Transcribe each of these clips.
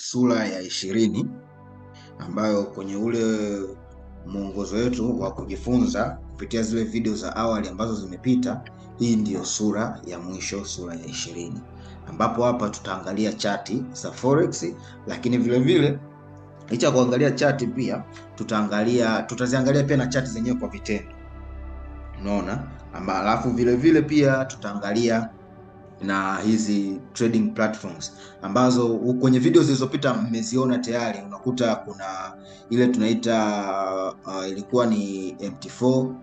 sura ya 20 ambayo kwenye ule mwongozo wetu wa kujifunza kupitia zile video za awali ambazo zimepita, hii ndiyo sura ya mwisho, sura ya 20, ambapo hapa tutaangalia chati za forex, lakini vile vile licha kuangalia chati pia tutaziangalia pia na chati zenyewe kwa vitendo, unaona, alafu vile vile pia tutaangalia na hizi trading platforms ambazo kwenye video zilizopita mmeziona tayari. Unakuta kuna ile tunaita ilikuwa ni MT4,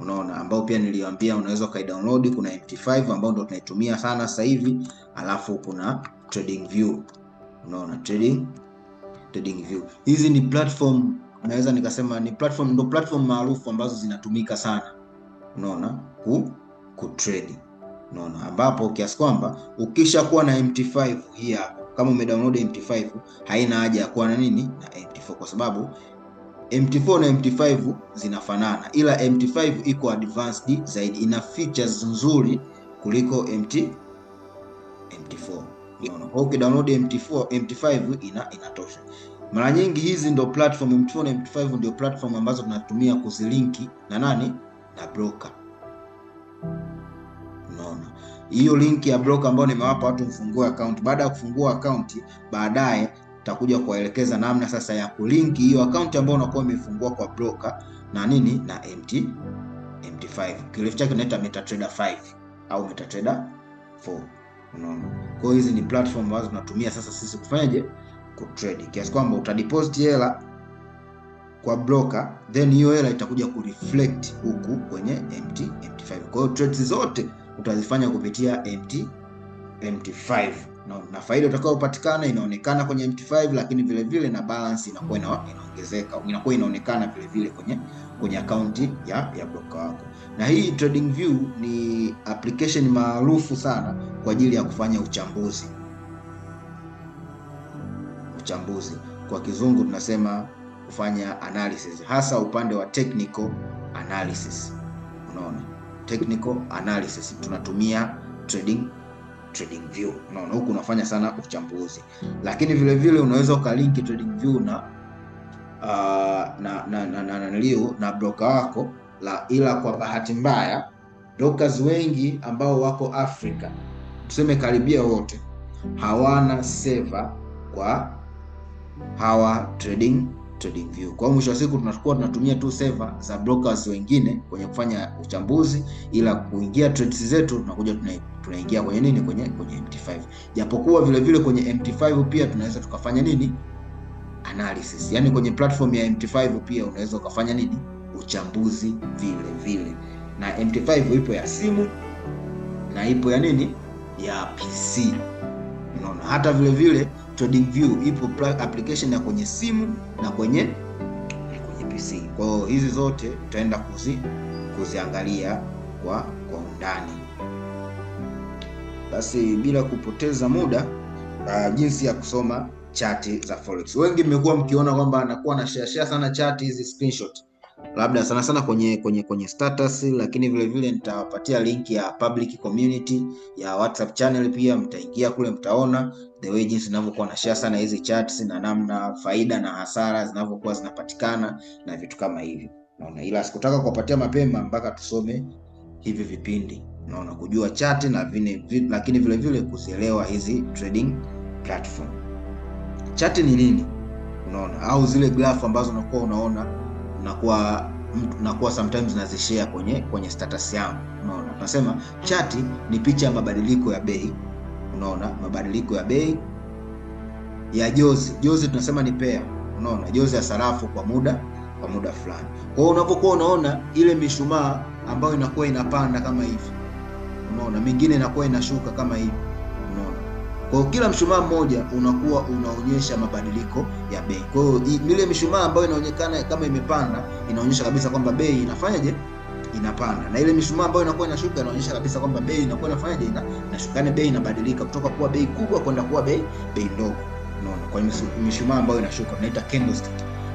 unaona, ambao pia niliwaambia unaweza ukaidownload. Kuna MT5 ambao ndio tunaitumia sana sasa hivi, alafu kuna Trading View, unaona, Trading View. Hizi ni platform, naweza nikasema ni platform maarufu ambazo zinatumika sana, unaona, ku trade, unaona, ambapo kiasi kwamba ukisha kuwa na MT5 hii hapa, kama umedownload MT5 haina haja ya kuwa na nini na MT4, kwa sababu MT4 na MT5 zinafanana, ila MT5 iko advanced zaidi, ina features nzuri kuliko MT4, unaona. Kwa ukidownload MT5 inatosha. Mara nyingi hizi ndio platform MT4 na MT5 ndio platform ambazo tunatumia kuzilinki na nani, na broker, unaona. Hiyo link ya broker ambayo nimewapa watu mfungue account, baada ya kufungua account baadaye tutakuja kuwaelekeza namna sasa ya kulinki hiyo account ambayo unakuwa umefungua kwa broker na nini, na MT5. Kirefu chake inaitwa MetaTrader 5 au MetaTrader 4, unaona. Kwa hiyo hizi ni platform ambazo tunatumia sasa sisi kufanyaje, ku trade, kiasi kwamba utadeposit hela kwa broker, then hiyo hela itakuja kureflect huku kwenye MT5. Kwa hiyo trades zote utazifanya kupitia MT5 na faida utakayopatikana inaonekana kwenye MT5, lakini vile vile na balance inakuwa inaongezeka, inakuwa inaonekana vile vile kwenye account ya broker wako. Na hii Trading View ni application maarufu sana kwa ajili ya kufanya uchambuzi. Kwa kizungu tunasema kufanya analysis, hasa upande wa technical analysis, unaona. Technical analysis tunatumia Trading View, unaona, huku unafanya sana uchambuzi. Lakini vile vile unaweza ukalinki Trading View na broker wako, ila kwa bahati mbaya brokers wengi ambao wako Afrika, tuseme karibia wote, hawana server kwa hawa Trading View. Kwa mwisho wa siku tunatumia tu server za brokers wengine kwenye kufanya uchambuzi, ila kuingia trades zetu tunakuja tunaingia kwenye nini, kwenye MT5. Japokuwa vile vile kwenye MT5 pia tunaweza tukafanya nini, analysis. Yani kwenye platform ya MT5 pia unaweza ukafanya nini, uchambuzi vile vile. Na MT5 ipo ya simu na ipo ya nini, ya PC, unaona. Hata vile vile Trading View ipo application ya kwenye simu na kwenye PC. Kwa hiyo hizi zote tutaenda kuziangalia kwa undani. Basi bila kupoteza muda, jinsi ya kusoma chati za forex. Wengi mmekuwa mkiona kwamba anakuwa na share sana chati hizi screenshot, labda sana kwenye status, lakini vile vile nitawapatia link ya public community ya WhatsApp channel, pia mtaingia kule mtaona the way jinsi ninavyokuwa na share sana hizi charts na namna faida na hasara zinavyokuwa zinapatikana na vitu kama hivi, unaona. Ila sikutaka kuwapatia mapema mpaka tusome hivi vipindi, unaona, kujua chart na lakini vile vile kuzielewa hizi trading platform. Chart ni nini, unaona, au zile graph ambazo unakuwa unaona nakuwa sometimes nazishare kwenye status yangu, unaona. Tunasema chati ni picha ya mabadiliko ya bei, unaona, mabadiliko ya bei ya jozi tunasema ni pair, unaona, jozi ya sarafu kwa muda fulani. Kwa hiyo unapokuwa unaona ile mishumaa ambayo inakuwa inapanda kama hivi, unaona, mingine inakuwa inashuka kama hivi, unaona. Kwa hiyo kila mshumaa mmoja unakuwa unaonyesha mabadiliko ya bei. Kwa hiyo ile mishumaa ambayo inaonekana kama imepanda inaonyesha kabisa kwamba bei inafanyaje, inapanda, na ile mishumaa ambayo inakuwa inashuka inaonyesha kabisa kwamba bei inakuwa inafanyaje, inashuka. Yani bei inabadilika kutoka kuwa bei kubwa kwenda kuwa bei ndogo, unaona. Kwa mishumaa ambayo inashuka tunaita candlestick,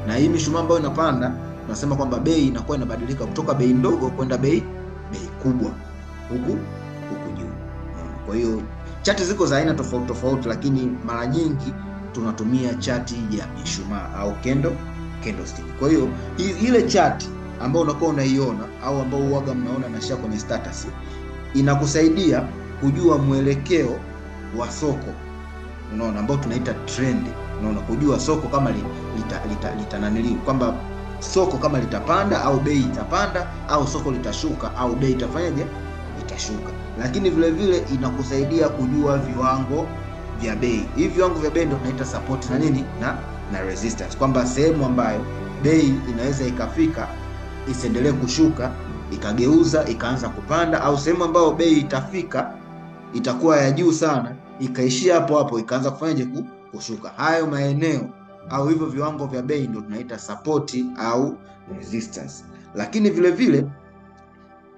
na hii mishumaa ambayo inapanda tunasema kwamba bei inakuwa inabadilika kutoka bei ndogo kwenda bei kubwa huku juu, unaona. Kwa hiyo chati ziko za aina tofauti, lakini mara nyingi tunatumia chati ya mishumaa au candlestick. Kwa hiyo ile chati ambayo unakuwa unaiona au ambao huaga mnaona na share kwenye status inakusaidia kujua mwelekeo wa soko, unaona, ambao tunaita trend. Unaona, kujua soko kama litananiliu kwamba soko kama litapanda au bei itapanda, au soko litashuka au bei itafanyaje, itashuka. Lakini vile vile inakusaidia kujua viwango vya bei. Hivi viwango vya bei ndio tunaita support na nini na resistance, kwamba sehemu ambayo bei inaweza ikafika isiendelee kushuka ikageuza ikaanza kupanda, au sehemu ambayo bei itafika itakuwa ya juu sana ikaishia hapo hapo ikaanza kufanyaje, kushuka. Hayo maeneo au hivyo viwango vya bei ndio tunaita support au resistance. Lakini vile vile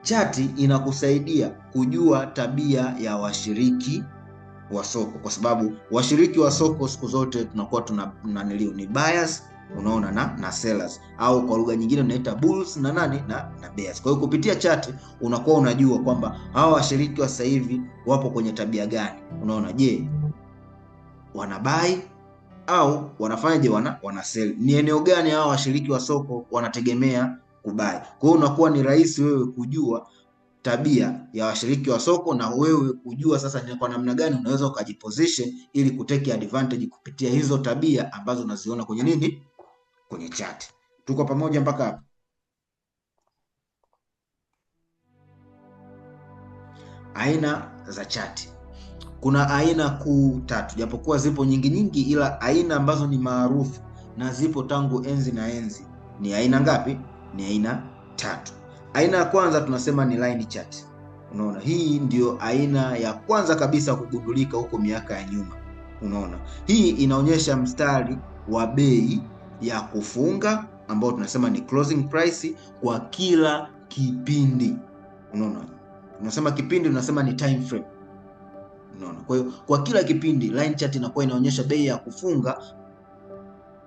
chati inakusaidia kujua tabia ya washiriki wa soko, kwa sababu washiriki wa soko siku zote tunakuwa tunaniliu ni buyers, unaona, na sellers, au kwa lugha nyingine tunaita bulls na bears. Kwa hiyo kupitia chati unakuwa unajua kwamba hawa washiriki wa sasa hivi wapo kwenye tabia gani. Unaona, je, wana buy au wanafanyaje, wana sell? Ni eneo gani hawa washiriki wa soko wanategemea kubai? Kwa hiyo unakuwa ni rahisi wewe kujua tabia ya washiriki wa soko, na wewe kujua sasa ni kwa namna gani unaweza ukajiposition ili kuteke advantage kupitia hizo tabia ambazo unaziona kwenye nini, kwenye chati. Tuko pamoja mpaka hapa? Aina za chati, kuna aina kuu 3, japokuwa zipo nyingi, ila aina ambazo ni maarufu na zipo tangu enzi na enzi ni aina ngapi? Ni aina 3. Aina ya kwanza tunasema ni line chart. Unaona, hii ndio aina ya kwanza kabisa kugundulika huko miaka ya nyuma. Unaona, hii inaonyesha mstari wa bei ya kufunga ambao tunasema ni closing price kwa kila kipindi. Unaona, tunasema kipindi, tunasema ni time frame. Unaona, kwa hiyo kwa kila kipindi line chart inakuwa inaonyesha bei ya kufunga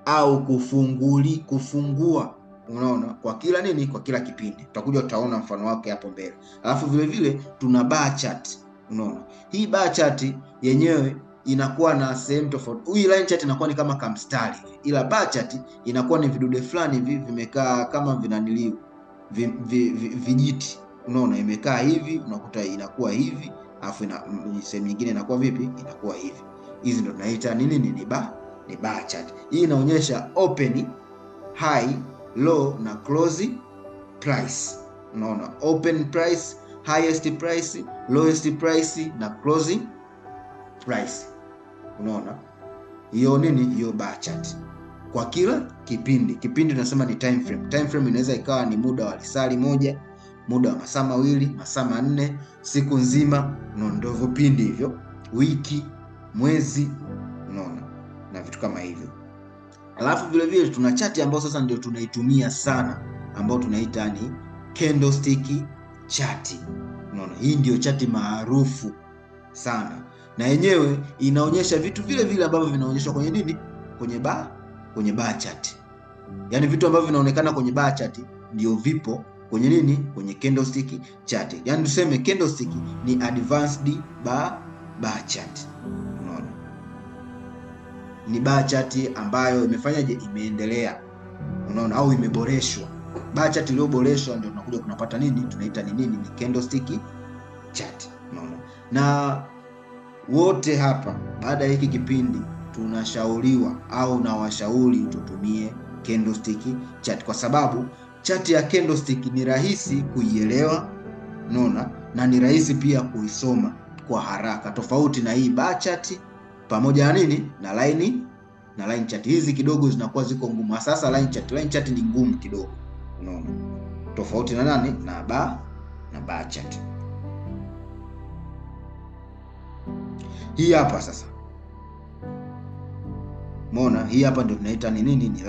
au kufungua. Unaona, kwa kila nini, kwa kila kipindi. Tutakuja utaona mfano wake hapo mbele. Alafu vile vile tuna bar chart. Unaona, hii bar chart yenyewe inakuwa na sehemu tofauti. Hii line chart inakuwa ni kama kamstari hivi, ila bar chart inakuwa ni vidude fulani hivi vimekaa kama vinaniliu vijiti. Unaona, imekaa hivi, unakuta inakuwa hivi, alafu sehemu nyingine inakuwa vipi, inakuwa hivi. Hizi ndio tunaita nini, ni bar chart. Hii inaonyesha open, high, low na close price. Unaona, open price, highest price, lowest price na closing price. Unaona, hiyo nini, hiyo bar chart kwa kila kipindi. Kipindi tunasema ni time frame. Time frame inaweza ikawa ni muda wa lisali moja, muda wa masaa mawili, masaa manne, siku nzima. Unaona, ndio vipindi hivyo, wiki, mwezi, unaona, na vitu kama hivyo. Alafu vile vile tuna chati ambayo sasa ndio tunaitumia sana, ambayo tunaita ni candlestick chart. Unaona, hii ndio chati maarufu sana, na yenyewe inaonyesha vitu vile vile ambavyo vinaonyeshwa kwenye nini, kwenye bar chart. Yaani vitu ambavyo vinaonekana kwenye bar chart ndio vipo kwenye nini, kwenye candlestick chart. Yaani tuseme candlestick ni advanced bar chart. Unaona, ni bar chart ambayo imefanyaje, imeendelea. Unaona, au imeboreshwa. Bar chart iliyoboreshwa ndio tunakuja kunapata nini, tunaita ni nini, ni candlestick chart. Unaona, na wote hapa baada ya hiki kipindi tunashauriwa au na washauri tutumie candlestick chart, kwa sababu chati ya candlestick ni rahisi kuielewa. Unaona, na ni rahisi pia kuisoma kwa haraka, tofauti na hii bar chart pamoja na nini, na line chart. Hizi kidogo zinakuwa ziko ngumu. Sasa line chart ni ngumu kidogo. Unaona, tofauti na nani, na bar chart. Hii hapa sasa, umeona, hii hapa ndio tunaita ni nini, ni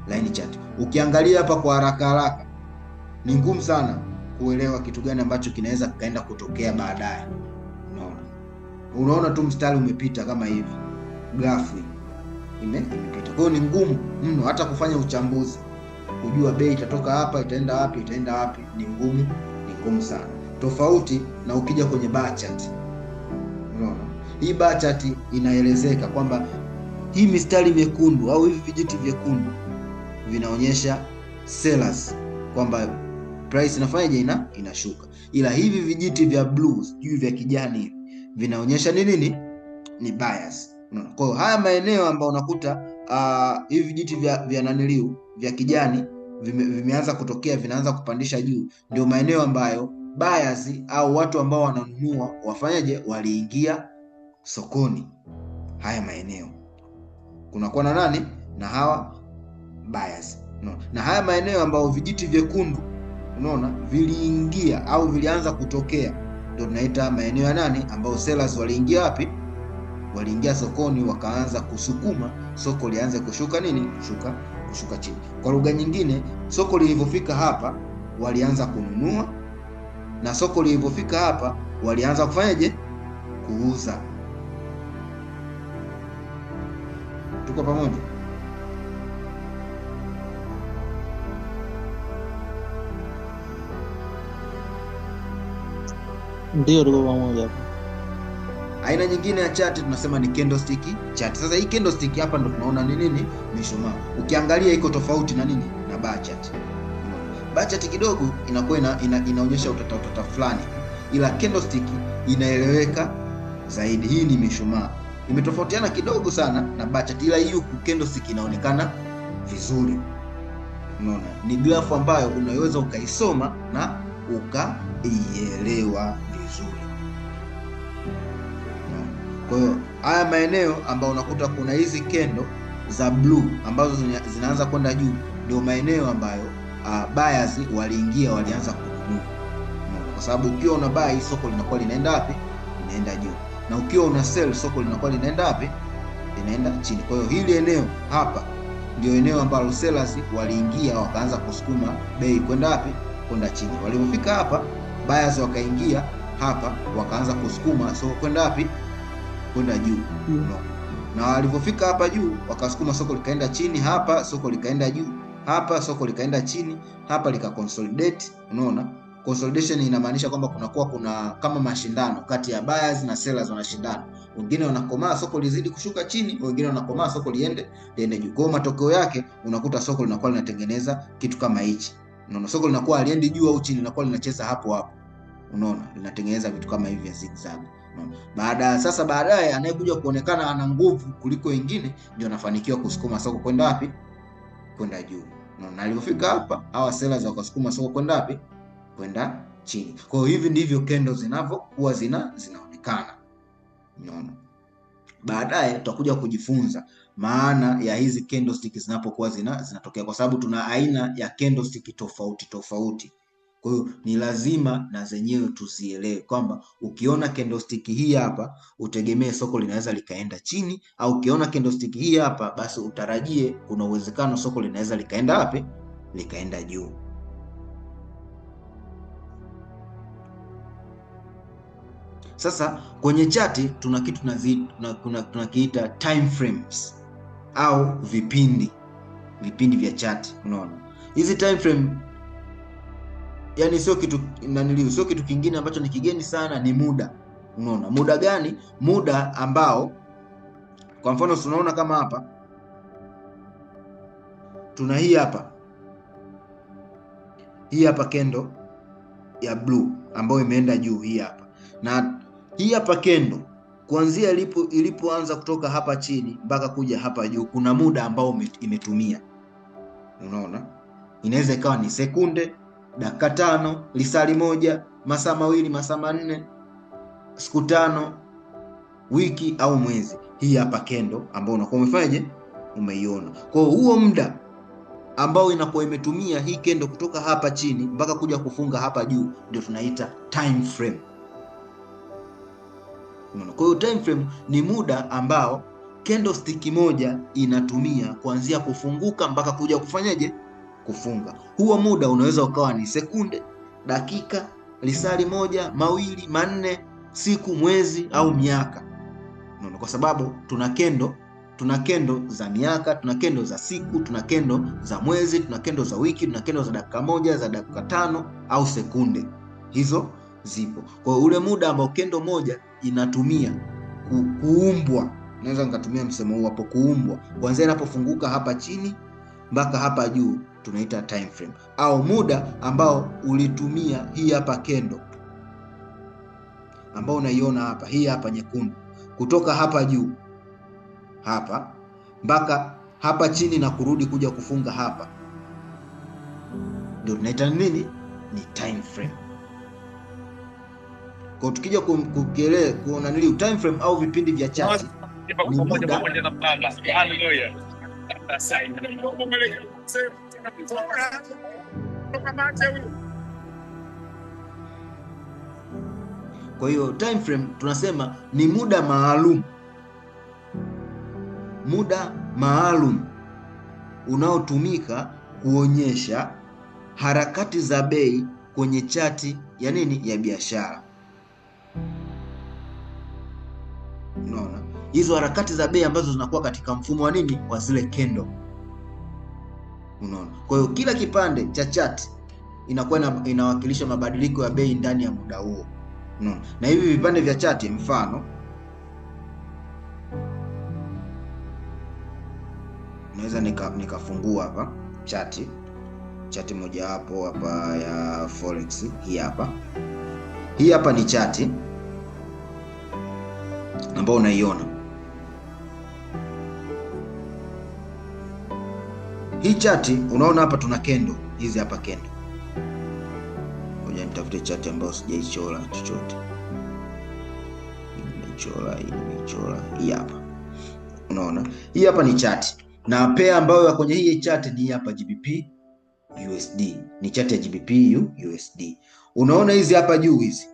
line chart. Ukiangalia hapa kwa haraka ni ngumu sana kuelewa kitu gani ambacho kinaweza kaenda kutokea baadaye. Unaona tu mstari umepita kama hivi, grafu imepita. Kwa hiyo ni ngumu mno hata kufanya uchambuzi, kujua bei itatoka hapa itaenda wapi, ni ngumu sana. Tofauti na ukija kwenye bar chart. Unaona, hii bar chart inaelezeka kwamba hii mistari mekundu au hivi vijiti vyekundu vinaonyesha sellers, kwamba price inafanyaje, inashuka. Ila hivi vijiti vya blue juu vya kijani vinaonyesha nini? Ni buyers. Kwa hiyo haya maeneo ambayo unakuta hivi vijiti vya naniliu vya kijani vimeanza kutokea, vinaanza kupandisha juu, ndio maeneo ambayo buyers au watu ambao wananunua wafanyaje, waliingia sokoni. Haya maeneo kunakuwa na nani? Na hawa buyers. Na haya maeneo ambayo vijiti vyekundu unaona viliingia au vilianza kutokea, ndio tunaita maeneo ya nani, ambao sellers waliingia wapi? Waliingia sokoni, wakaanza kusukuma soko lianze kushuka nini? Kushuka chini. Kwa lugha nyingine, soko lilivyofika hapa walianza kununua, na soko lilivyofika hapa walianza kufanyaje? Kuuza. Tuko pamoja? Ndio, tuko pamoja. Aina nyingine ya chart tunasema ni candlestick chart. Sasa hii candlestick hapa ndo tunaona ni nini? Mishumaa. Ukiangalia iko tofauti na nini? Na bar chart. Bar chart kidogo inakuwa inaonyesha utata fulani, ila candlestick inaeleweka zaidi. Hii ni mishumaa. Imetofautiana kidogo sana na bar chart, ila hii huku candlestick inaonekana vizuri. Unaona? Ni graph ambayo unaweza ukaisoma na ukaielewa vizuri. Kwa hiyo haya maeneo ambayo unakuta kuna hizi kendo za blue ambazo zinaanza kwenda juu, ndio maeneo ambayo buyers waliingia, walianza kununua. Kwa sababu ukiwa una buy, soko linakuwa linaenda wapi? Linaenda juu. Na ukiwa una sell, soko linakuwa linaenda wapi? Linaenda chini. Kwa hiyo hili eneo hapa ndio eneo ambalo sellers waliingia, wakaanza kusukuma bei kwenda wapi? Kwenda chini. Walipofika hapa, buyers wakaingia hapa, wakaanza kusukuma soko kwenda wapi? Kwenda juu. Na walipofika hapa juu, wakasukuma soko likaenda chini. Hapa soko likaenda juu, hapa soko likaenda chini, hapa lika consolidate. Unaona, consolidation inamaanisha kwamba kuna kama mashindano kati ya buyers na sellers, wanashindana. Wengine wanakomaa soko lizidi kushuka chini, wengine wanakomaa soko liende juu. Kwa matokeo yake unakuta soko linakuwa linatengeneza kitu kama hichi. Unaona, soko linakuwa aliendi juu au chini, linakuwa linacheza hapo hapo. Unaona, linatengeneza vitu kama hivi vya zigzag. Baadaye anayekuja kuonekana ana nguvu kuliko wengine ndio anafanikiwa kusukuma soko kwenda wapi? Kwenda juu. Na alipofika hapa, hawa sellers wakasukuma soko kwenda wapi? Kwenda chini. Kwa hiyo hivi ndivyo candles zinavyokuwa zinaonekana. Unaona? Baadaye tutakuja kujifunza maana ya hizi candlestick zinapokuwa zinatokea, kwa sababu tuna aina ya candlestick tofauti. Kwa hiyo ni lazima na zenyewe tuzielewe kwamba ukiona candlestick hii hapa utegemee soko linaweza likaenda chini, au ukiona candlestick hii hapa basi utarajie kuna uwezekano soko linaweza likaenda wapi? Likaenda juu. Sasa kwenye chati tuna kitu tunakiita time frames au vipindi vya chati. Unaona, hizi time frame yani sio kitu kingine ambacho ni kigeni sana, ni muda. Unaona, muda gani? Muda ambao kwa mfano tunaona kama hapa tuna hii hapa kendo ya blue ambayo imeenda juu, hii hapa. Na hii hapa kendo kuanzia ilipoanza kutoka hapa chini mpaka kuja hapa juu, kuna muda ambao imetumia. Unaona, inaweza ikawa ni sekunde, dakika 5, lisali moja, masaa 2, masaa 4, siku 5, wiki au mwezi. Hii hapa kendo ambao unakuwa umefanyaje? Umeiona. Kwa huo muda ambao inakuwa imetumia hii kendo kutoka hapa chini mpaka kuja kufunga hapa juu ndio tunaita time frame. Kwa hiyo time frame ni muda ambao candlestick moja inatumia kuanzia kufunguka mpaka kuja kufanyaje? Kufunga. Huo muda unaweza ukawa ni sekunde, dakika, lisali moja, 2, 4, siku, mwezi au miaka. Unaona, kwa sababu tuna kendo za miaka, tuna kendo za siku, tuna kendo za mwezi, tuna kendo za wiki, tuna kendo za dakika 1, za dakika 5 au sekunde. Hizo zipo. Kwa ule muda ambao kendo moja inatumia kuumbwa, naweza nikatumia msemo huu hapo, kuumbwa kuanzia inapofunguka hapa chini mpaka hapa juu tunaita time frame, au muda ambao ulitumia hii hapa kendo ambao unaiona hapa, hii hapa nyekundu, kutoka hapa juu hapa mpaka hapa chini na kurudi kuja kufunga hapa, ndio tunaita nini? Ni time frame. Kwa tukija kuona nili time frame au vipindi vya chati ni muda kwa hiyo time frame tunasema ni muda maalum unaotumika kuonyesha harakati za bei kwenye chati ya nini? Ya biashara. Unaona hizo harakati za bei ambazo zinakuwa katika mfumo wa nini? Wa zile kendo. Unaona, kwa hiyo kila kipande cha chati inakuwa inawakilisha mabadiliko ya bei ndani ya muda huo. Unaona, na hivi vipande vya chati, mfano naweza nikafungua hapa chati moja hapo hapa ya forex. Hii hapa ni chati ambayo unaiona. Hii chati unaona hapa tuna kendo hizi hapa kendo. Ngoja nitafute chati ambayo sijaichora chochote. Nimechora hii hapa. Unaona? Hii hapa ni chati. Na pair ambayo kwenye hii chati ni hapa GBP USD. Ni chati ya GBP USD. Unaona hizi hapa juu hizi.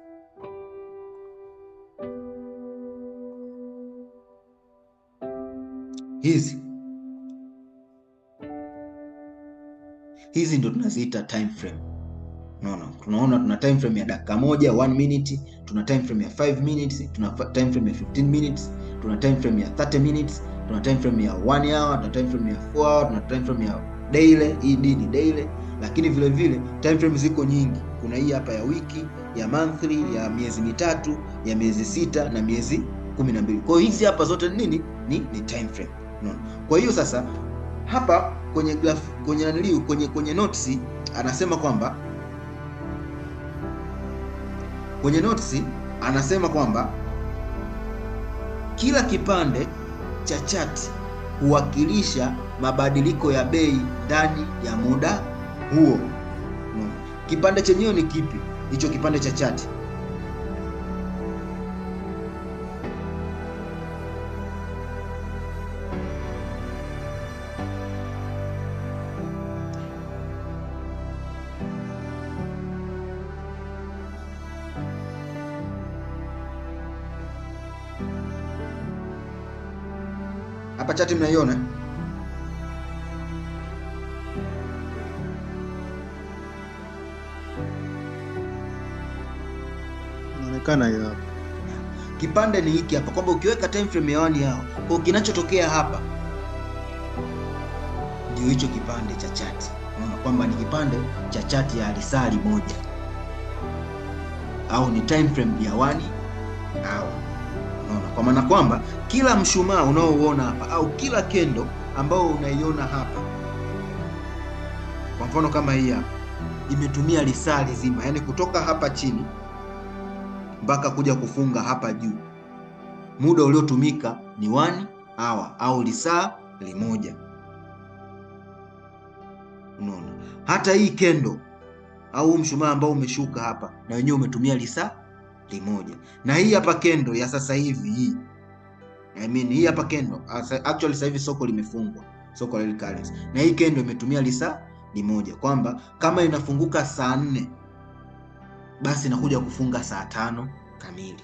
Hizi ndio tunaziita time frame. Tunaona tuna time frame ya dakika moja 1 minute, tuna time frame ya 5 minutes, tuna time frame ya 15 minutes, tuna time frame ya 30 minutes, tuna time frame ya 1 hour, tuna time frame ya 4 hour, tuna time frame ya daily. Hii ni daily, lakini vile vile time frame ziko nyingi. Kuna hii hapa ya wiki, ya monthly, ya miezi mitatu, ya miezi sita na miezi 12. Kwa hiyo hizi hapa zote nini? Ni time frame. Kwa hiyo sasa hapa kwenye graph, kwenye notes anasema kwamba kila kipande cha chati huwakilisha mabadiliko ya bei ndani ya muda huo. Kipande chenyewe ni kipi? Hicho kipande cha chati hapa chati mnaiona? Inaonekana hiyo. Kipande ni hiki hapa, kwamba ukiweka time frame ya 1 hour, kwa kinachotokea hapa ndio hicho kipande cha chati. Unaona kwamba ni kipande cha chati ya risali moja, au ni time frame ya 1 hour. Unaona, kwa maana kwamba kila mshumaa unaoona hapa au kila kendo ambao unaiona hapa, kwa mfano kama hii hapa, imetumia risali zima, yani kutoka hapa chini mpaka kuja kufunga hapa juu. Muda uliotumika ni 1 hour au lisaa limoja. Unaona, hata hii kendo au mshumaa ambao umeshuka hapa na wenyewe umetumia lisaa limoja. Na hii hapa kendo ya sasa hivi hii hapa kendo actually sasa hivi soko limefungwa, soko la currency, na hii kendo imetumia lisaa limoja, kwamba kama inafunguka saa 4 basi inakuja kufunga saa 5 kamili.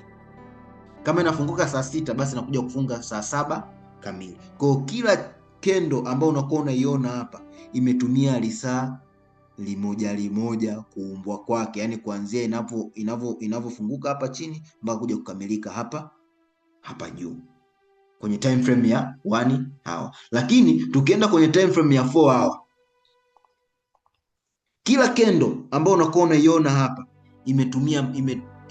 Kama inafunguka saa 6 basi inakuja kufunga saa 7 kamili. Kwa kila kendo ambao unakuwa unaiona hapa imetumia lisaa limoja kuumbwa kwake, yani kuanzia inavyofunguka hapa chini mpaka kuja kukamilika hapa juu kwenye time frame ya 1 hour. Lakini tukienda kwenye time frame ya 4 hour, kila kendo ambao unakuwa unaiona hapa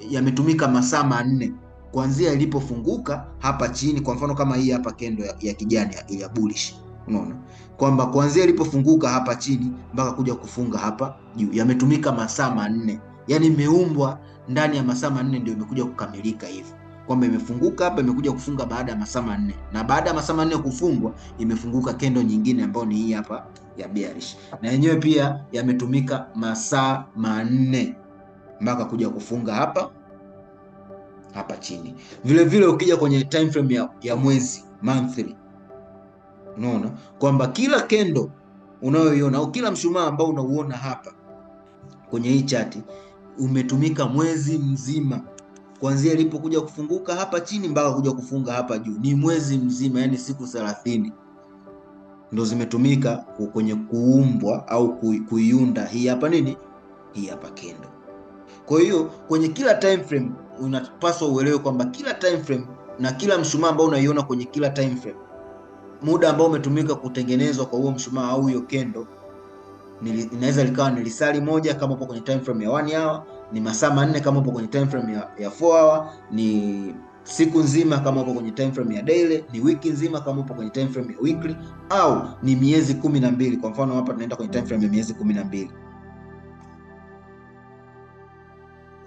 yametumika masaa 4 kuanzia ilipofunguka hapa chini. Kwa mfano kama hii hapa kendo ya kijani ya bullish, unaona kwamba kuanzia ilipofunguka hapa chini mpaka kuja kufunga hapa juu yametumika masaa 4. Yani imeumbwa ndani ya masaa 4 ndio imekuja kukamilika hivi, kwamba imefunguka hapa, imekuja kufunga baada ya masaa 4, na baada ya masaa 4 kufungwa imefunguka kendo nyingine ambayo ni hii hapa ya bearish, na yenyewe pia yametumika masaa 4 mpaka kuja kufunga hapa chini. Vile vile ukija kwenye time frame ya mwezi monthly, unaona kwamba kila kendo unayoiona au kila mshumaa ambao unauona hapa kwenye hii chati umetumika mwezi mzima, kuanzia ilipokuja kufunguka hapa chini mpaka kuja kufunga hapa juu, ni mwezi mzima, yani siku 30 ndio zimetumika kwenye kuumbwa au kuiunda hii hapa nini, hii hapa kendo. Kwa hiyo kwenye kila time frame unapaswa uelewe kwamba kila time frame na kila mshumaa ambao unaiona kwenye kila time frame, muda ambao umetumika kutengenezwa kwa huo mshumaa au hiyo kendo inaweza likawa ni lisali moja kama upo kwenye time frame ya 1 hour, ni masaa 4 kama upo kwenye time frame ya 4 hour, ni siku nzima kama upo kwenye time frame ya daily, ni wiki nzima kama upo kwenye time frame ya weekly, au ni miezi 12. Kwa mfano hapa tunaenda kwenye time frame ya miezi 12.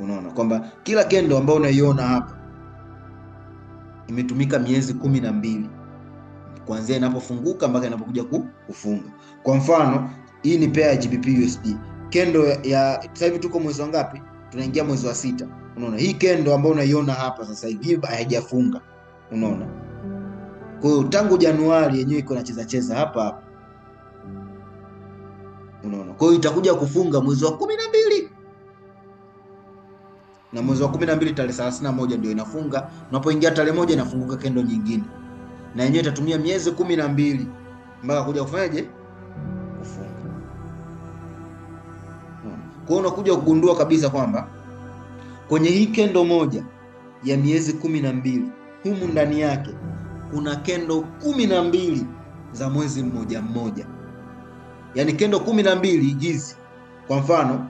Unaona kwamba kila kendo ambayo unaiona hapa imetumika miezi 12 kuanzia inapofunguka mpaka inapokuja kufunga. Kwa mfano hii ni pair ya GBP USD, kendo ya sasa hivi tuko mwezi wa ngapi? Tunaingia mwezi wa 6. Unaona hii kendo ambayo unaiona hapa sasa hivi haijafunga, unaona. Kwa hiyo tangu Januari yenyewe iko inacheza hapa, unaona. Kwa hiyo itakuja kufunga mwezi wa 12, na mwezi wa 12 tarehe 31 ndio inafunga. Unapoingia tarehe 1 inafunguka kendo nyingine, na yenyewe itatumia miezi 12 mpaka kuja kufanyaje, kufunga. Kwa hiyo unakuja kugundua kabisa kwamba kwenye hii kendo moja ya miezi 12 humu ndani yake kuna kendo 12 za mwezi mmoja mmoja, yani kendo 12 hizi. Kwa mfano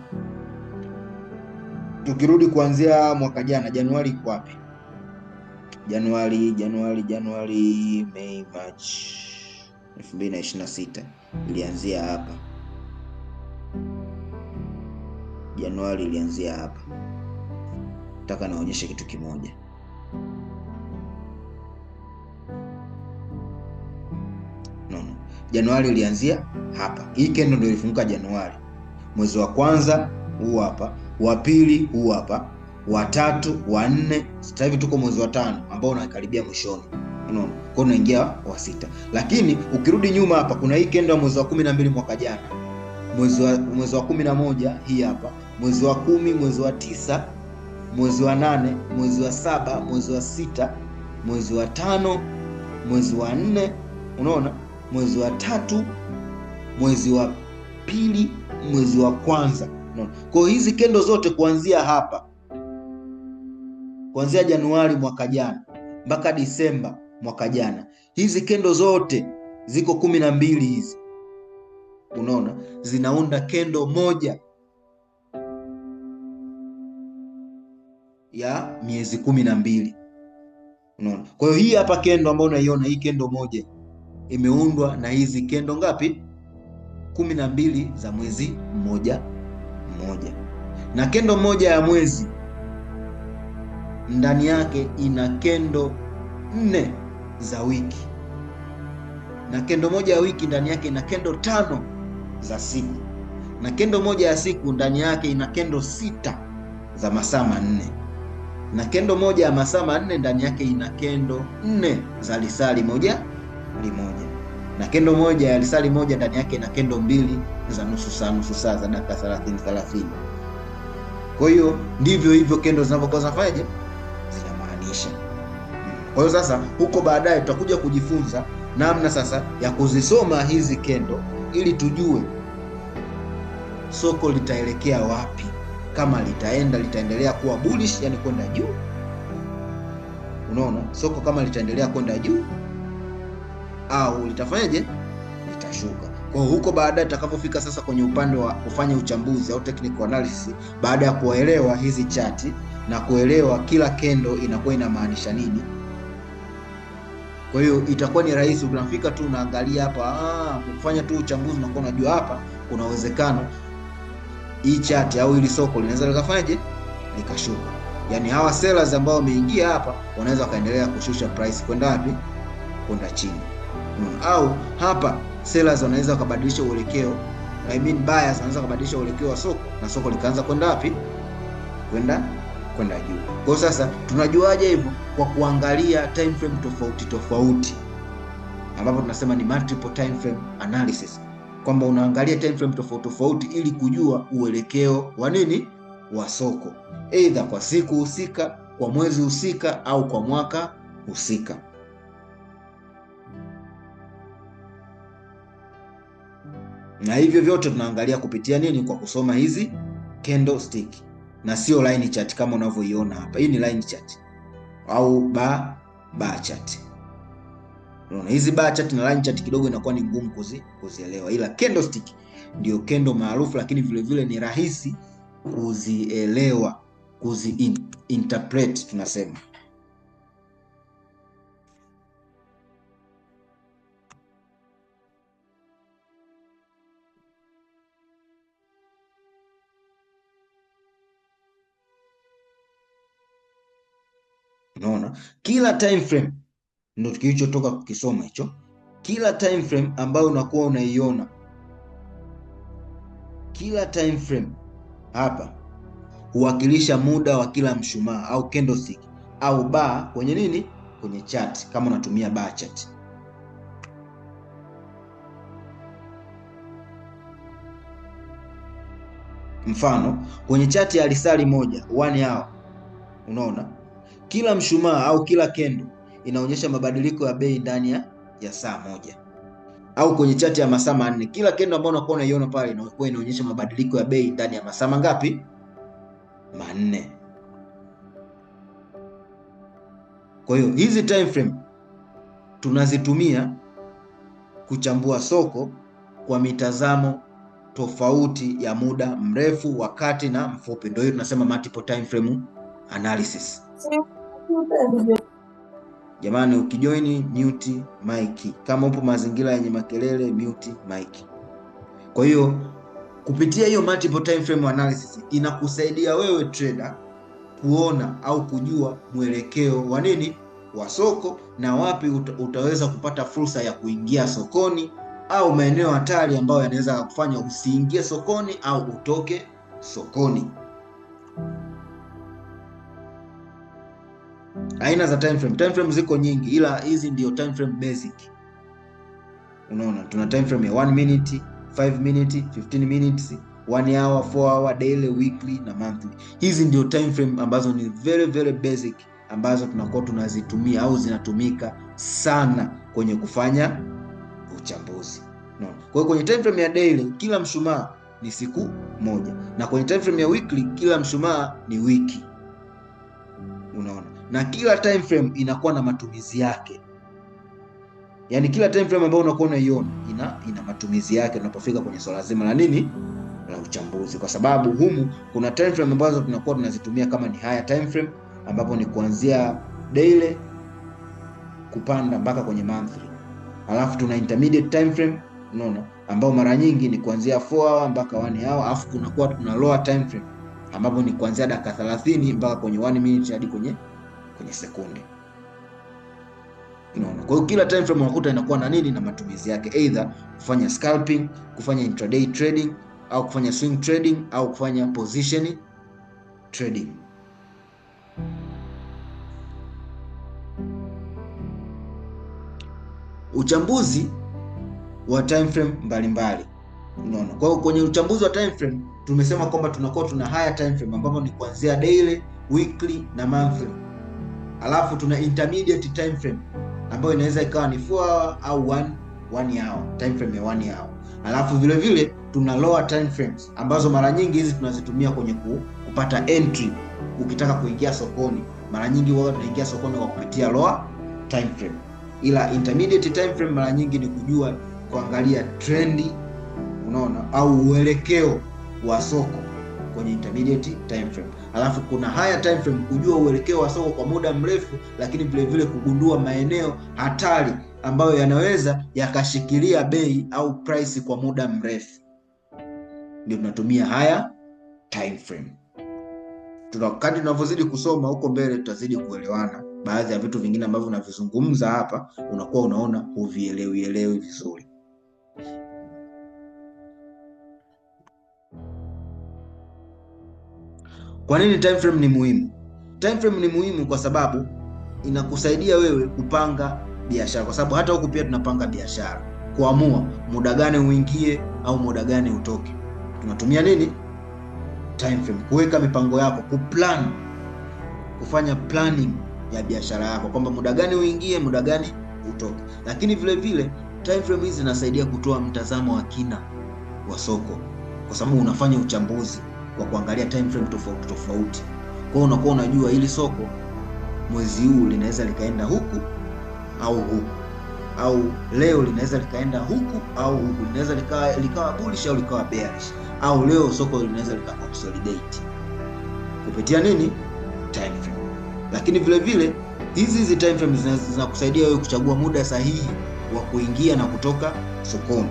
tukirudi kuanzia mwaka jana, Januari iko wapi? Januari, Mei, March 2026 ilianzia hapa. Januari ilianzia hapa. Nataka naonyeshe kitu kimoja. Januari ilianzia hapa. Hii kendo ndio ilifunguka Januari. Mwezi wa kwanza huu hapa, wa pili huu hapa, wa tatu, wa 4, sasa hivi tuko mwezi wa 5 ambao unakaribia mwishoni. Unaona? Kwa unaingia wa 6. Lakini ukirudi nyuma hapa kuna hii kendo ya mwezi wa 12 mwaka jana. Mwezi wa 11 hii hapa, mwezi wa 10, mwezi wa 9, mwezi wa 8, mwezi wa 7, mwezi wa 6, mwezi wa 5, mwezi wa 4, unaona? Mwezi wa 3, mwezi wa pili, mwezi wa kwanza. Unaona? Kwa hizi kendo zote kuanzia hapa, kuanzia Januari mwaka jana mpaka Disemba mwaka jana, hizi kendo zote ziko 12 hizi. Unaona? Zinaunda kendo moja ya miezi 12. Unaona? Kwa hiyo hii hapa kendo ambayo unaiona, hii kendo moja imeundwa na hizi kendo ngapi? 12 za mwezi mmoja mmoja. Na kendo moja ya mwezi ndani yake ina kendo 4 za wiki, na kendo moja ya wiki ndani yake ina kendo 5 za siku, na kendo moja ya siku ndani yake ina kendo 6 za masaa 4, na kendo moja ya masaa 4 ndani yake ina kendo 4 za lisali moja limoja, na kendo moja ya lisali moja ndani yake ina kendo 2 za nusu saa za dakika 30. Kwa hiyo ndivyo hivyo kendo zinavyokuwa zinafanyaje, zinamaanisha. Kwa hiyo sasa huko baadaye tutakuja kujifunza namna sasa ya kuzisoma hizi kendo ili tujue soko litaelekea wapi, kama litaendelea kuwa bullish, yani kwenda juu. Unaona, soko kama litaendelea kwenda juu au litafanyaje, litashuka. Kwa huko baadaye tutakapofika sasa kwenye upande wa kufanya uchambuzi au technical analysis, baada ya kuelewa hizi chati na kuelewa kila kendo inakuwa inamaanisha nini. Kwa hiyo itakuwa ni rahisi, unafika tu unaangalia hapa, kufanya tu uchambuzi, unakuwa unajua hapa kuna uwezekano hii chart au hili soko linaweza likafanyaje, likashuka. Yani hawa sellers ambao wameingia hapa wanaweza kaendelea kushusha price kwenda wapi, kwenda chini. Au hapa sellers wanaweza kubadilisha uelekeo, buyers wanaweza kubadilisha uelekeo wa soko na soko likaanza kwenda wapi, kwenda juu. Kwa sasa tunajuaje hivyo? Kwa kuangalia time frame tofauti ambapo tunasema ni multiple time frame analysis, kwamba unaangalia time frame tofauti ili kujua uelekeo wa nini, wa soko, either kwa siku husika, kwa mwezi husika au kwa mwaka husika. Na hivyo vyote tunaangalia kupitia nini? Kwa kusoma hizi candlestick na sio line chart kama unavyoiona hapa. Hii ni line chart au bar chart. Unaona hizi bar chart na line chart kidogo inakuwa ni ngumu kuzielewa, ila candlestick ndio kendo maarufu, lakini vile vile ni rahisi kuzielewa, interpret tunasema. Unaona kila time frame ndio kilichotoka kukisoma hicho. Kila time frame ambayo unakuwa unaiona, kila time frame hapa huwakilisha muda wa kila mshumaa au candlestick au bar kwenye nini, kwenye chart, kama unatumia bar chart. Mfano kwenye chart ya lisali moja 1 hour, unaona kila mshumaa au kila kendo inaonyesha mabadiliko ya bei ndani ya saa moja. Au kwenye chati ya masaa 4, kila kendo ambayo unakuwa unaiona pale inakuwa inaonyesha mabadiliko ya bei ndani ya masaa mangapi? 4. Kwa hiyo hizi time frame tunazitumia kuchambua soko kwa mitazamo tofauti ya muda mrefu, wakati na mfupi. Ndio hiyo tunasema multiple time frame analysis. Jamani, ukijoin mute mic. Kama upo mazingira yenye makelele, mute mic. Kwa hiyo kupitia hiyo multiple time frame analysis inakusaidia wewe trader kuona au kujua mwelekeo wa nini, wa soko, na wapi utaweza kupata fursa ya kuingia sokoni, au maeneo hatari ambayo yanaweza kufanya usiingie sokoni au utoke sokoni. Aina za time frame. Time frame ziko nyingi, ila hizi ndio time frame basic. Unaona tuna time frame ya 1 minute, 5 minute, 15 minutes, 1 hour, 4 hour, daily, weekly na monthly. Hizi ndio time frame ambazo ni very very basic, ambazo tunakuwa tunazitumia au zinatumika sana kwenye kufanya uchambuzi. Unaona, kwa hiyo kwenye time frame ya daily kila mshumaa ni siku moja, na kwenye time frame ya weekly kila mshumaa ni wiki. Unaona, na kila time frame inakuwa na matumizi yake. Yaani kila time frame ambayo unakuwa unaiona ina matumizi yake unapofika kwenye swala zima la nini, la uchambuzi, kwa sababu humu kuna time frame ambazo tunakuwa tunazitumia kama ni higher time frame, ambapo ni kuanzia daily kupanda mpaka kwenye monthly. Alafu tuna intermediate time frame, unaona, ambao mara nyingi ni kuanzia 4 hour mpaka 1 hour. Alafu kunakuwa tuna lower time frame ambapo ni kuanzia dakika 30 mpaka kwenye 1 minute hadi kwenye sekunde. Unaona, kwa hiyo kila time frame unakuta inakuwa na nini, na matumizi yake, either kufanya scalping, kufanya intraday trading, au kufanya swing trading, au kufanya position trading. Uchambuzi wa time frame mbalimbali. Unaona, kwa hiyo kwenye uchambuzi wa time frame tumesema kwamba tunakuwa tuna higher time frame ambapo ni kuanzia daily, weekly na monthly. Alafu tuna intermediate time frame ambayo inaweza ikawa ni 4 hour au 1 hour, time frame ya 1 hour. Alafu vile vile tuna lower time frames ambazo mara nyingi hizi tunazitumia kwenye kupata entry. Ukitaka kuingia sokoni, mara nyingi wao tunaingia sokoni kwa kupitia lower time frame. Ila intermediate time frame mara nyingi ni kujua, kuangalia trendi, unaona, au uelekeo wa soko kwenye intermediate time frame. Alafu kuna higher time frame, kujua uelekeo wa soko kwa muda mrefu, lakini vile vile kugundua maeneo hatari ambayo yanaweza yakashikilia bei au price kwa muda mrefu. Ndio tunatumia higher time frame. Kadri tunavyozidi kusoma huko mbele tutazidi kuelewana. Baadhi ya vitu vingine ambavyo navizungumza hapa unakuwa unaona huvielewi vizuri. Kwa nini time frame ni muhimu? Time frame ni muhimu kwa sababu inakusaidia wewe kupanga biashara, kwa sababu hata huku pia tunapanga biashara, kuamua muda gani uingie au muda gani utoke. Tunatumia nini? Time frame. Kuweka mipango yako, kuplan, kufanya planning ya biashara yako kwamba muda gani uingie, muda gani utoke. Lakini vile vile time frame hizi zinasaidia kutoa mtazamo wa kina wa soko, kwa sababu unafanya uchambuzi kwa kuangalia time frame tofauti. Kwa hiyo unakuwa unajua hili soko mwezi huu linaweza likaenda huku au huku, au leo linaweza likaenda huku au huku, linaweza likawa bullish au likawa bearish, au leo soko linaweza likaconsolidate kupitia nini? Time frame. Lakini vile vile hizi time frame zinakusaidia wewe kuchagua muda sahihi wa kuingia na kutoka sokoni.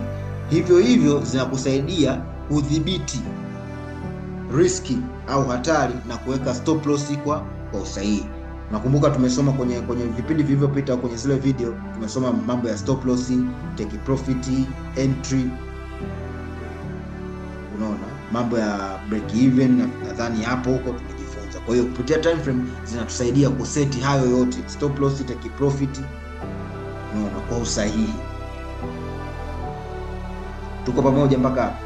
Hivyo zinakusaidia kudhibiti riski au hatari na kuweka stop loss kwa usahihi. Nakumbuka tumesoma kwenye vipindi vilivyopita, kwenye zile video tumesoma mambo ya stop loss, take profit, entry, unaona mambo ya break even, nadhani hapo huko tumejifunza. Kwa hiyo kupitia time frame zinatusaidia kuseti hayo yote, stop loss, take profit, unaona, kwa usahihi. Tuko pamoja mpaka hapo?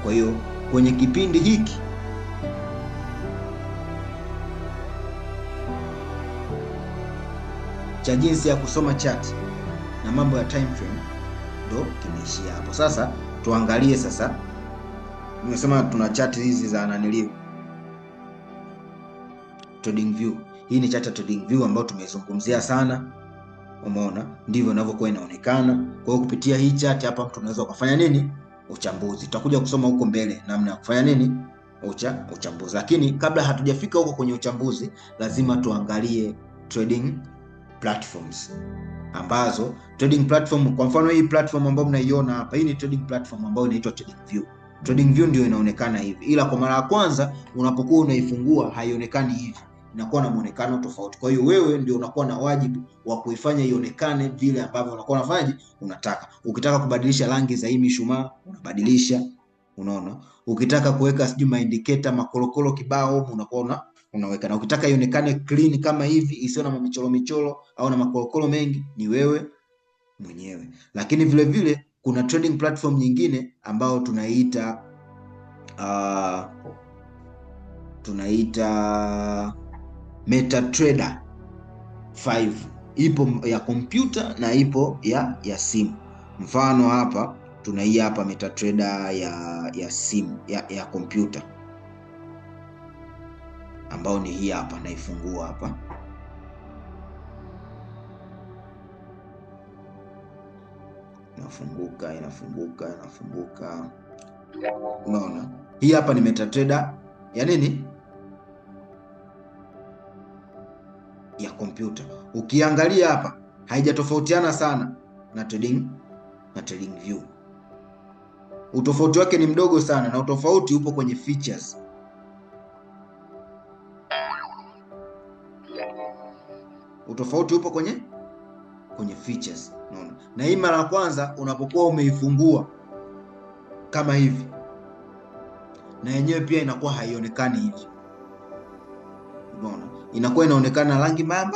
Kwa hiyo kwenye kipindi hiki cha jinsi ya kusoma chart na mambo ya time frame ndo kimeishia hapo. Sasa tuangalie sasa, nimesema tuna chart hizi za naniliu trading view. Hii ni chart ya trading view ambayo tumezungumzia sana. Umeona ndivyo inavyokuwa inaonekana. Kwa hiyo kupitia hii chart hapa mtu unaweza kufanya nini? Uchambuzi. Tutakuja kusoma huko mbele namna ya kufanya nini? Uchambuzi. Lakini kabla hatujafika huko kwenye uchambuzi, lazima tuangalie trading platforms, ambazo trading platform, kwa mfano hii platform ambayo mnaiona hapa, hii ni trading platform ambayo inaitwa Trading View. Trading View ndio inaonekana hivi, ila kwa mara ya kwanza unapokuwa unaifungua haionekani hivi, inakuwa na muonekano tofauti. Kwa hiyo wewe ndio unakuwa na wajibu wa kuifanya ionekane vile ambavyo unakuwa unafanyaje, unataka. Ukitaka kubadilisha rangi za hii mishumaa unabadilisha, unaona. Ukitaka kuweka sijui indicator makorokoro kibao unakuwa unaweka, na ukitaka ionekane clean kama hivi isiyo na michoro au na makorokoro mengi, ni wewe mwenyewe. Lakini vile vile kuna trading platform nyingine ambayo tunaita MetaTrader 5. Ipo ya kompyuta na ipo ya simu. Mfano hapa tuna hii hapa MetaTrader ya simu ya kompyuta, ambao ni hii hapa, naifungua hapa. Inafunguka. Unaona? Hii hapa ni MetaTrader ya nini? Ya kompyuta. Ukiangalia hapa haijatofautiana sana na trading view. Utofauti wake ni mdogo sana, na utofauti upo kwenye features. Utofauti upo kwenye features, unaona. Na hii mara ya kwanza unapokuwa umeifungua kama hivi, na yenyewe pia inakuwa haionekani hivi, unaona, inakuwa inaonekana rangi mbaya.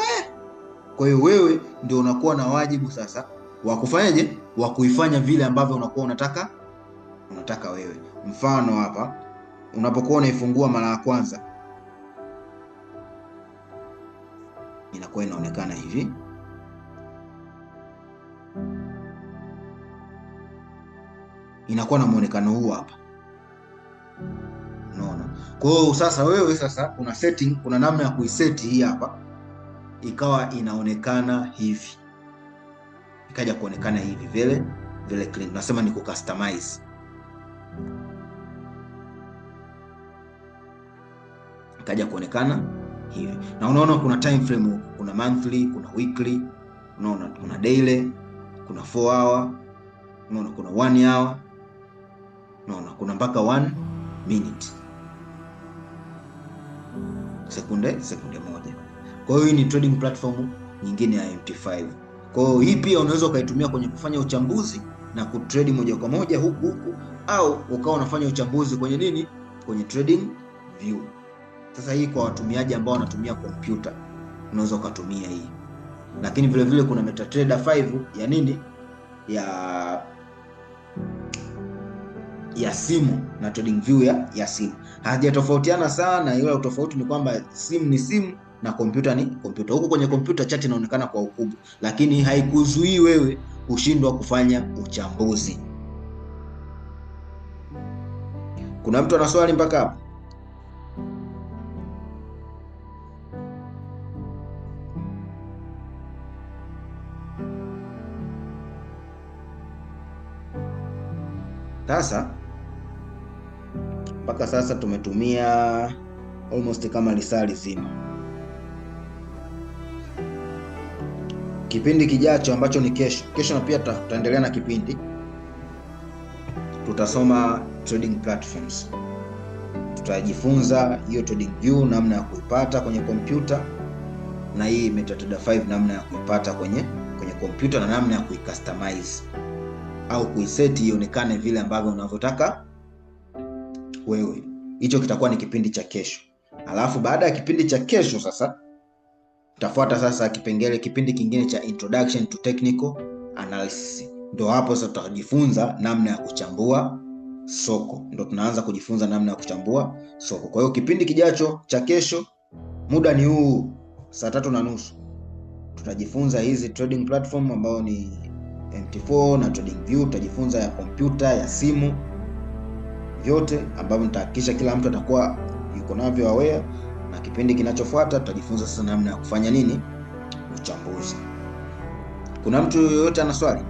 Kwa hiyo wewe ndio unakuwa na wajibu sasa wa kufanyaje, wa kuifanya vile ambavyo unakuwa unataka wewe. Mfano hapa unapokuwa unaifungua mara ya kwanza inakuwa inaonekana hivi, inakuwa na muonekano huu hapa, unaona. Kwa hiyo sasa wewe kuna setting, kuna namna ya kuiseti hii hapa ikawa inaonekana hivi, ikaja kuonekana hivi vile clean. Tunasema ni kucustomize. ikaja kuonekana hivi. Na unaona kuna time frame, kuna monthly, kuna weekly, unaona kuna daily, kuna 4 hour, unaona kuna 1 hour, unaona kuna mpaka 1 minute, sekunde moja. Kwa hiyo hii ni trading platform nyingine ya MT5. Kwa hiyo hii pia unaweza ukaitumia kwenye kufanya uchambuzi na kutrade moja kwa moja huku, au ukawa unafanya uchambuzi kwenye nini, kwenye trading view. Sasa hii kwa watumiaji ambao wanatumia kompyuta unaweza ukatumia hii, lakini vile vile kuna MetaTrader 5 ya nini, ya simu na trading view ya simu. Hajatofautiana sana, ila tofauti ni kwamba simu ni simu na kompyuta ni kompyuta. Huko kwenye kompyuta chart inaonekana kwa ukubwa, lakini haikuzuii wewe kushindwa kufanya uchambuzi. Kuna mtu ana swali mpaka hapa? Sasa mpaka sasa tumetumia almost kama lisali zima. Kipindi kijacho ambacho ni kesho na pia tutaendelea na kipindi, tutasoma trading platforms. Tutajifunza hiyo trading view, namna ya kuipata kwenye kompyuta, na hii MetaTrader 5 namna ya kuipata kwenye kompyuta, na namna ya kuicustomize au kuiseti ionekane vile ambavyo unavyotaka wewe. Hicho kitakuwa ni kipindi cha kesho. Alafu baada ya kipindi cha kesho sasa tafuata sasa kipindi kingine cha Introduction to Technical Analysis. Ndio hapo sasa tutajifunza namna ya kuchambua soko. Ndio tunaanza kujifunza namna ya kuchambua soko. Kwa hiyo kipindi kijacho cha kesho, muda ni huu, saa 3:30, tutajifunza hizi trading platform ambao ni MT4 na trading view. Tutajifunza ya kompyuta, ya simu, vyote ambavyo nitahakikisha kila mtu atakuwa yuko navyo aware. Na kipindi kinachofuata tutajifunza sasa namna ya kufanya nini, uchambuzi. Kuna mtu yoyote ana swali?